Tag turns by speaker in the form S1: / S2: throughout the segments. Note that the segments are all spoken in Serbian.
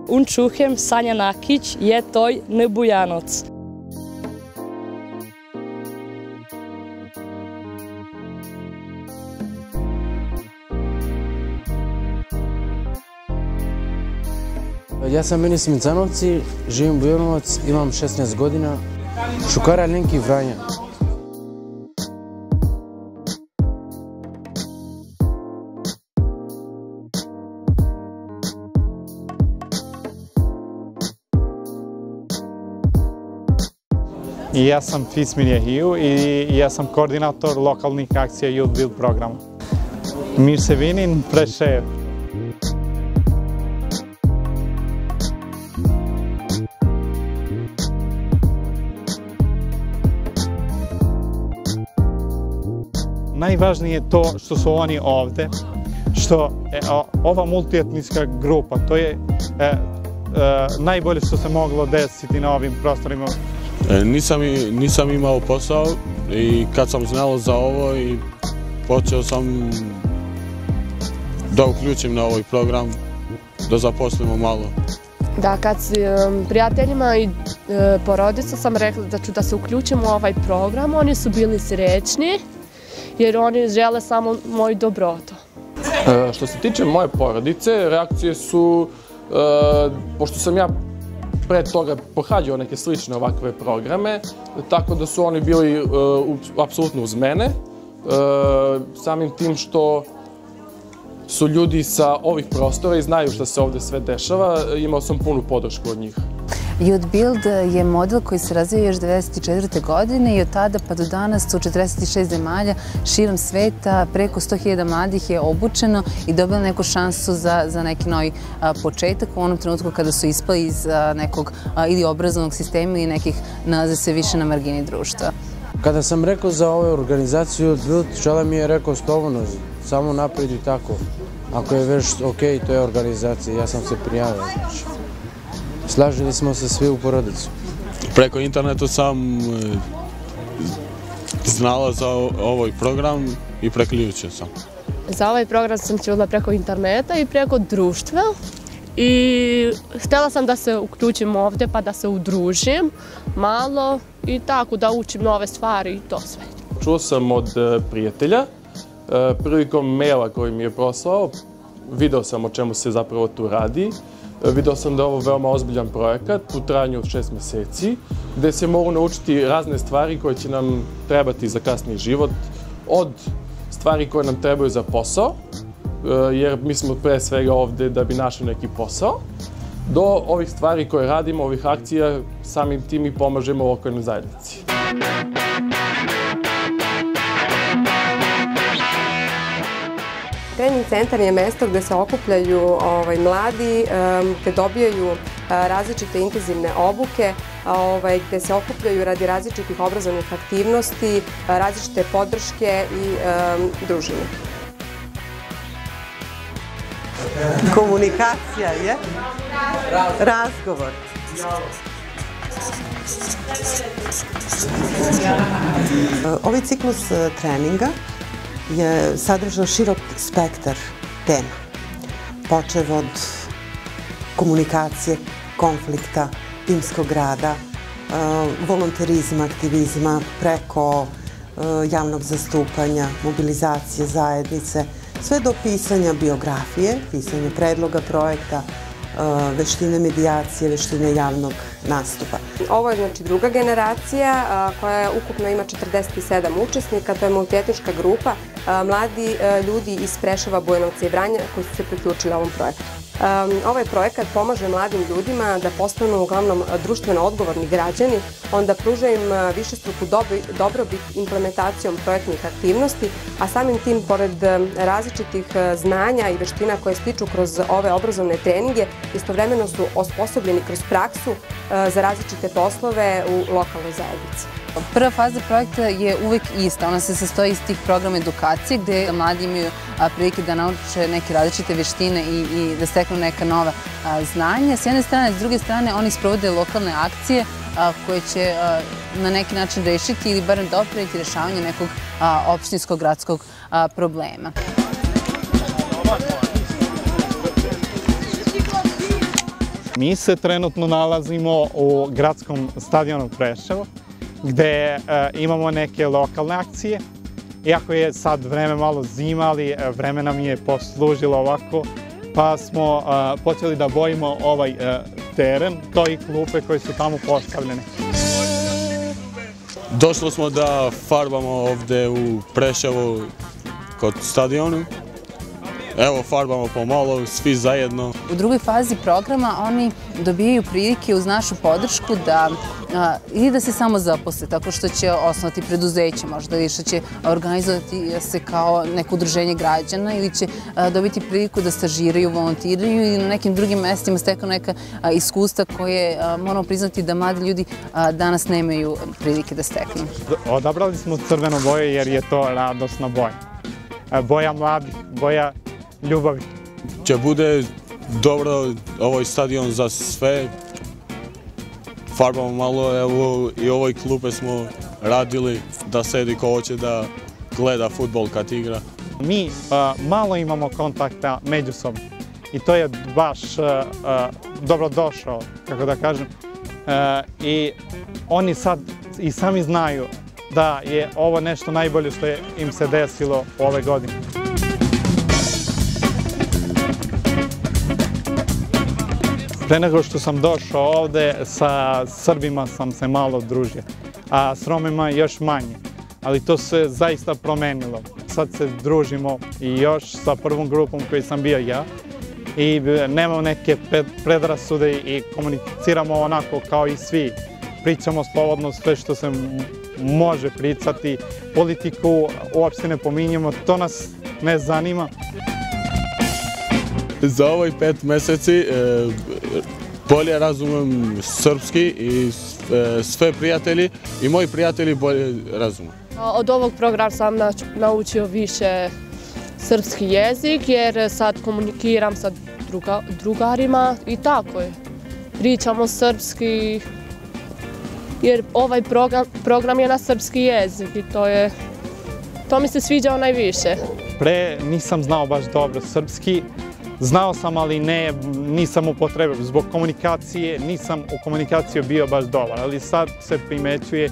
S1: Unčuhem Sanja Nakić je toj Nebujanoc.
S2: Ja sam Enis Micanovci, živim u Bujanovac, imam 16 godina, Šukara Lenki Vranja.
S3: Ja sam Fismin Jahiju i ja sam koordinator lokalnih akcija Youth Build programa. Mir Sevinin, Prešev. Najvažnije je to što su oni ovde, što ova multietnička grupa, to je najbolje što se moglo desiti na ovim prostorima.
S4: Nisam imao posao i kad sam znao za ovo i počeo sam da uključim na ovaj program, da zaposlimo malo.
S5: Da, kad prijateljima i porodica sam rekla da ću da se uključim u ovaj program, oni su bili srećni jer oni žele samo moju dobrotu.
S6: Što se tiče moje porodice, reakcije su, pošto sam ja pre toga pohađao neke slične ovakve programe, tako da su oni bili apsolutno uz mene, samim tim što su ljudi sa ovih prostora i znaju šta se ovde sve dešava, imao sam punu podršku od njih.
S7: Youth Build je model koji se razvija još 1994. godine i od tada pa do danas u 46 zemalja širom sveta preko 100.000 mladih je obučeno i dobilo neku šansu za neki novi početak u onom trenutku kada su ispali iz nekog ili obrazovnog sistema ili nekih nalaze se više na margini društva.
S2: Kada sam rekao za ovu organizaciju Youth Build, čela mi je rekao slobodno, samo napred i tako. Ako je već okej, to je organizacija, ja sam se prijavio. Slažili smo se svi u porodicu.
S4: Preko interneta sam znala za ovaj program i preključio sam.
S5: Za ovaj program sam čula preko interneta i preko društva i htjela sam da se uključim ovde pa da se udružim malo i tako da učim nove stvari i to sve.
S6: Čuo sam od prijatelja, prilikom maila koji mi je poslao, video sam o čemu se zapravo tu radi. Video sam da je ovo veoma ozbiljan projekat u trajanju od 6 meseci, gde se mogu naučiti razne stvari koje će nam trebati za kasniji život, od stvari koje nam trebaju za posao, jer mi smo pre svega ovde da bi našli neki posao, do ovih stvari koje radimo, ovih akcija, samim tim i pomažemo lokalnoj zajednici.
S8: Trening centar je mesto gde se okupljaju mladi, gde dobijaju različite intenzivne obuke, gde se okupljaju radi različitih obrazovnih aktivnosti, različite podrške i druženja.
S9: Komunikacija je razgovor. Ovaj ciklus treninga je sadržao širok spektar tema, počev od komunikacije, konflikta, timskog rada, volonterizma, aktivizma, preko javnog zastupanja, mobilizacije zajednice, sve do pisanja biografije, pisanja predloga projekta, veštine medijacije, veštine javnog nastupa.
S8: Ovo je znači druga generacija koja ukupno ima 47 učesnika, to je multietnička grupa, mladi ljudi iz Preševa, Bujanovca i Vranja koji su se priključili ovom projektu. Ovaj projekat pomaže mladim ljudima da postanu uglavnom društveno odgovorni građani, onda pruža im višestruku dobrobit implementacijom projektnih aktivnosti, a samim tim, pored različitih znanja i veština koje stiču kroz ove obrazovne treninge, istovremeno su osposobljeni kroz praksu za različite poslove u lokalnoj zajednici.
S7: Prva faza projekta je uvek ista. Ona se sastoji iz tih programa edukacije gde mladi imaju prilike da nauče neke različite veštine i da steknu neka nova znanja. S jedne strane, s druge strane, oni sprovode lokalne akcije koje će na neki način rešiti ili barem doprineti rešavanju nekog opštinskog gradskog problema.
S3: Mi se trenutno nalazimo u gradskom stadionu Preševo, gde imamo neke lokalne akcije. Iako je sad vreme malo zima, ali vreme nam je poslužilo ovako, pa smo počeli da bojimo ovaj teren, to i klupe koje su tamo postavljene.
S4: Došli smo da farbamo ovde u Preševu kod stadionu. Evo, farbamo pomalo, svi zajedno.
S7: U drugoj fazi programa oni dobijaju prilike uz našu podršku da ili da se samo zaposle, tako što će osnovati preduzeće možda, ili što će organizovati se kao neko udruženje građana, ili će dobiti priliku da stažiraju, volontiraju ili na nekim drugim mestima steknu neka iskustva koje moramo priznati da mladi ljudi danas nemaju prilike da steknu.
S3: Odabrali smo crvenu boju jer je to radosna boja. Boja mladih, boja ljubavi.
S4: Će bude dobro ovaj stadion za sve. Farbamo malo, evo i ovoj klupe smo radili da sedi ko hoće da gleda fudbal kad igra.
S3: Mi malo imamo kontakta međusobno i to je baš dobrodošao, kako da kažem. I oni sad i sami znaju da je ovo nešto najbolje što im se desilo ove godine. Pre nego što sam došao ovde, sa Srbima sam se malo družio, a s Romima još manje. Ali to se zaista promenilo. Sad se družimo i još sa prvom grupom koji sam bio ja i nemamo neke predrasude i komuniciramo onako kao i svi. Pričamo slobodno sve što se može pričati, politiku uopšte ne pominjemo, to nas ne zanima.
S4: Za ovoj 5 meseci bolje razumem srpski i sve prijatelji i moji prijatelji bolje razume.
S5: Od ovog programa sam naučio više srpski jezik jer sad komunikiram sa drugarima i tako je. Pričamo srpski jer ovaj program je na srpski jezik i to mi se sviđao najviše.
S3: Pre nisam znao baš dobro srpski. Znao sam, ali nisam upotrebio. Zbog komunikacije nisam u komunikaciju bio baš dobar, ali sad se primećuje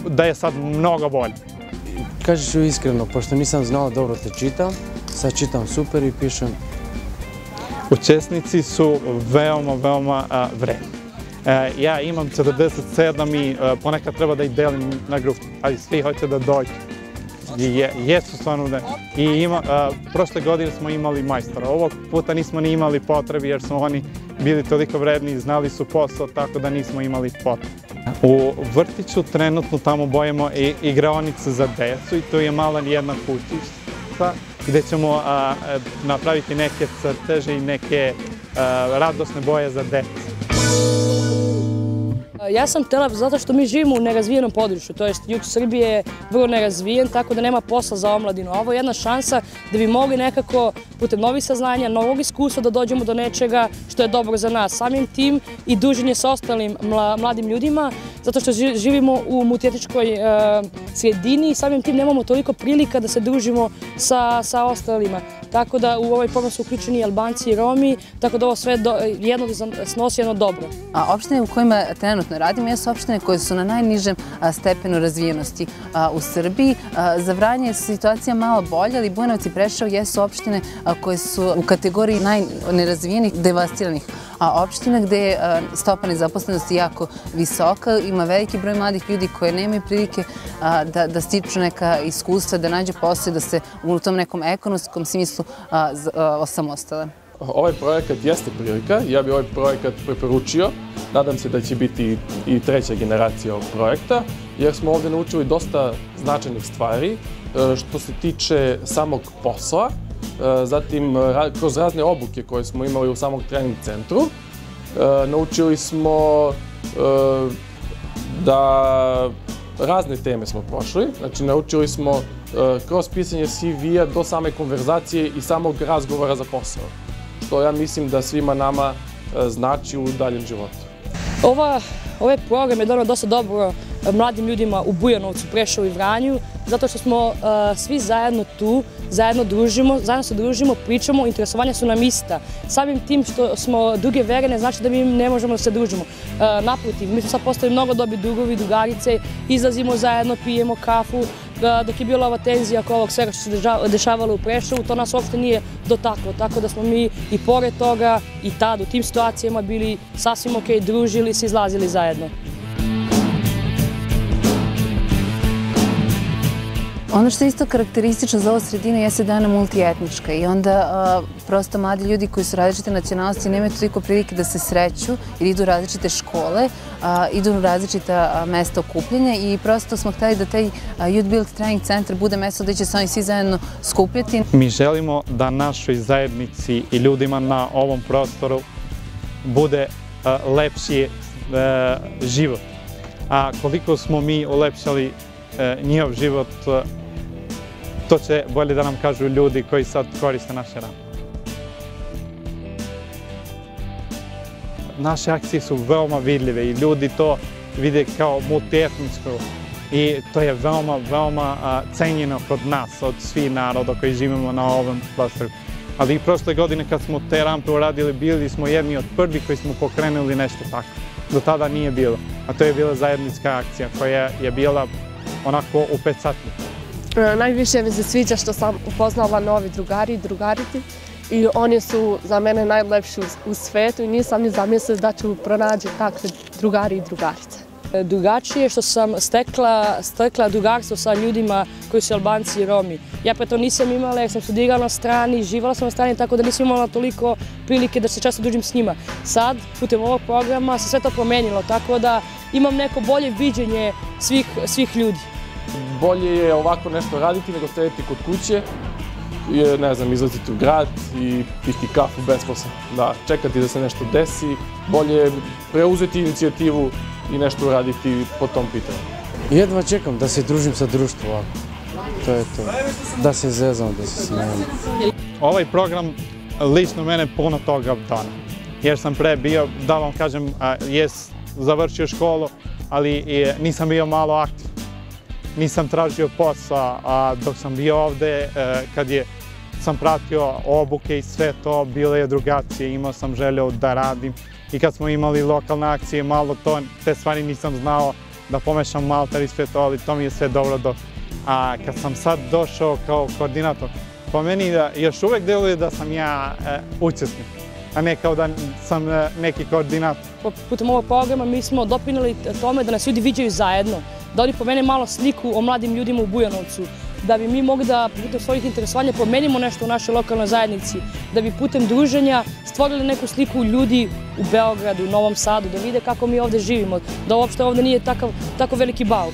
S3: da je sad mnogo bolje.
S2: Kažeš ću iskreno, pošto nisam znao dobro te čitam, sad čitam super i pišem.
S3: Učesnici su veoma vredni. Ja imam 47 i ponekad treba da ih delim na grupu, ali svi hoće da dođu. Jesu stvarno da. I prošle godine smo imali majstora. Ovog puta nismo ni imali potrebi jer su oni bili toliko vredni i znali su posao, tako da nismo imali potrebi. U vrtiću trenutno tamo bojimo igraonice za decu i to je mala jedna kućica gde ćemo napraviti neke crteže i neke radosne boje za decu.
S1: Ja sam htjela zato što mi živimo u nerazvijenom području, to jest jug Srbije je vrlo nerazvijen, tako da nema posla za omladinu. Ovo je jedna šansa da bi mogli nekako putem novih saznanja, novog iskustva da dođemo do nečega što je dobro za nas. Samim tim i druženje sa ostalim mladim ljudima, zato što živimo u multietničkoj sredini i samim tim nemamo toliko prilika da se družimo sa ostalima. Tako da u ovaj program su uključeni Albanci i Romi, tako da ovo sve snosi jedno dobro.
S7: Opštine u kojima trenutno radimo jesu opštine koje su na najnižem stepenu razvijenosti u Srbiji. Za Vranje je situacija malo bolja, ali Bujanovac i Preševo jesu opštine koje su u kategoriji najnerazvijenih, devastiranih opština gde je stopa nezaposlenosti jako visoka. Ima veliki broj mladih ljudi koje nemaju prilike da stiču neka iskustva, da nađu posao i da se u tom nekom ekonomskom smislu osamostale.
S6: Ovaj projekat jeste prilika, ja bih ovaj projekat preporučio. Nadam se da će biti i treća generacija ovog projekta, jer smo ovdje naučili dosta značajnih stvari što se tiče samog posla, zatim kroz razne obuke koje smo imali u samom trening centru. Naučili smo da razne teme smo prošli, znači naučili smo kroz pisanje CV-a do same konverzacije i samog razgovora za posao, što ja mislim da svima nama znači u daljem životu.
S1: Ovaj program je donao dosta dobro mladim ljudima u Bujanovcu, Preševu i Vranju, zato što smo svi zajedno tu, zajedno se družimo, pričamo, interesovanja su nam ista. Samim tim što smo druge vere ne znači da mi ne možemo da se družimo. Naprotiv, mi smo sad postali mnogo dobri drugovi, drugarice, izlazimo zajedno, pijemo kafu, dok je bila ova tenzija oko ovog svega što se dešavalo u Preševu, to nas uopšte nije dotaklo, tako da smo mi i pored toga i tad u tim situacijama bili sasvim okej, družili se, izlazili zajedno.
S7: Ono što je isto karakteristično za ovu sredinu jeste da je ona multietnička i onda prosto mladi ljudi koji su različite nacionalnosti nemaju toliko prilike da se sreću jer idu u različite škole, idu u različita mesta okupljanja i prosto smo hteli da taj Youth Build Trening centar bude mesto gde će se oni svi zajedno skupljati.
S3: Mi želimo da našoj zajednici i ljudima na ovom prostoru bude lepši život. A koliko smo mi ulepšali njihov život, to će bolje da nam kažu ljudi koji sad koriste naše rampe. Naše akcije su veoma vidljive i ljudi to vide kao multietničko i to je veoma cenjeno kod nas, od svih naroda koji živimo na ovom prostoru. Ali i prošle godine kad smo te rampe uradili, bili smo jedni od prvih koji smo pokrenuli nešto tako. Do tada nije bilo, a to je bila zajednička akcija koja je bila onako upecatna.
S5: Najviše mi se sviđa što sam upoznala novi drugari i drugarice i oni su za mene najlepši u svetu i nisam ni zamislila da ću pronaći takve drugari i drugarice.
S1: Drugačije je što sam stekla drugarstvo sa ljudima koji su Albanci i Romi. Ja pre to nisam imala jer sam studirala na strani, živala sam na strani, tako da nisam imala toliko prilike da se često družim s njima. Sad, putem ovog programa, se sve to promenilo, tako da imam neko bolje viđenje svih ljudi.
S6: Bolje je ovako nešto raditi nego sedeti kod kuće, ne znam, izlaziti u grad i piti kafu besposebno. Da, čekati da se nešto desi, bolje je preuzeti inicijativu i nešto uraditi po tom pitanju.
S2: Jedva čekam da se družim sa društvom ovako. To je to. Da se zezam, da se smijem.
S3: Ovaj program lično mene puno toga dana. Jer sam pre bio, da vam kažem, završio školu, ali nisam bio malo aktiv. Nisam tražio posao, a dok sam bio ovde, kad sam pratio obuke i sve to, bilo je drugačije, imao sam želju da radim. I kad smo imali lokalne akcije, malo to, te stvari nisam znao da pomešam malter i sve to, ali to mi je sve dobro. A kad sam sad došao kao koordinator, po meni još uvek deluje da sam ja učesnik, a ne kao da sam neki koordinator.
S1: Putem ovog programa mi smo doprineli tome da nas ljudi viđaju zajedno, da oni pomene malo sliku o mladim ljudima u Bujanovcu, da bi mi mogli da putem svojih interesovanja promenimo nešto u našoj lokalnoj zajednici, da bi putem druženja stvorili neku sliku ljudi u Beogradu, u Novom Sadu, da vide kako mi ovde živimo, da uopšte ovde nije tako veliki bauk.